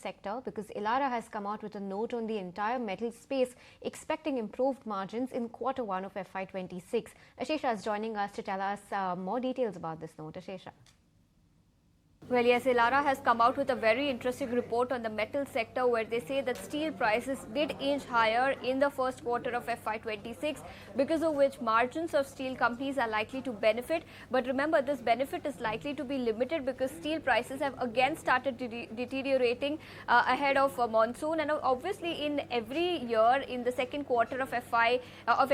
sector because Elara has come out with a note on the entire metal space, expecting improved margins in Q1 of FY26. Ashesha is joining us to tell us more details about this note. Ashesha. Well, yes, Elara has come out with a very interesting report on the metal sector where they say that steel prices did inch higher in the first quarter of FY26, because of which margins of steel companies are likely to benefit. But remember, this benefit is likely to be limited because steel prices have again started deteriorating ahead of monsoon. And obviously, in every year, in the second quarter of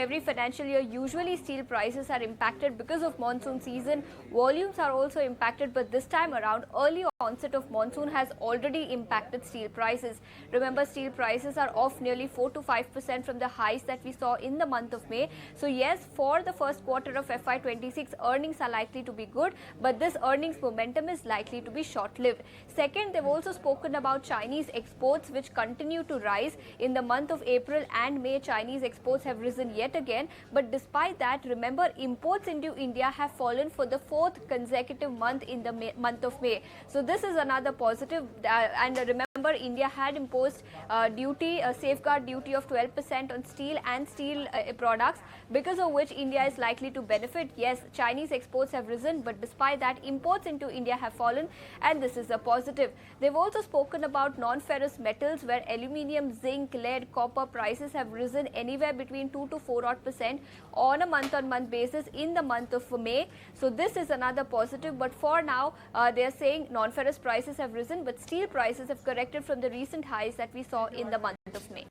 every financial year, usually steel prices are impacted because of monsoon season. Volumes are also impacted, but this time around, early onset of monsoon has already impacted steel prices. Remember, steel prices are off nearly 4 to 5% from the highs that we saw in the month of May. So yes, for the first quarter of FY26, earnings are likely to be good, but this earnings momentum is likely to be short-lived. Second, they've also spoken about Chinese exports, which continue to rise. In the month of April and May, Chinese exports have risen yet again. But despite that, remember, imports into India have fallen for the fourth consecutive month in the month of May. So this is another positive. And remember, India had imposed a safeguard duty of 12% on steel and steel products, because of which India is likely to benefit. Yes, Chinese exports have risen, but despite that, imports into India have fallen, and this is a positive. They've also spoken about non-ferrous metals, where aluminium, zinc, lead, copper prices have risen anywhere between 2 to 4% on a month-on-month basis in the month of May. So this is another positive. But for now, they are saying non-ferrous prices have risen, but steel prices have corrected from the recent highs that we saw in the month of May.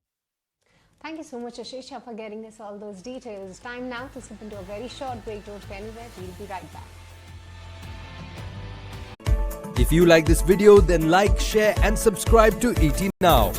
Thank you so much, Ashesha, for getting us all those details. Time now to slip into a very short break. Don't go anywhere. We'll be right back. If you like this video, then like, share and subscribe to ET Now.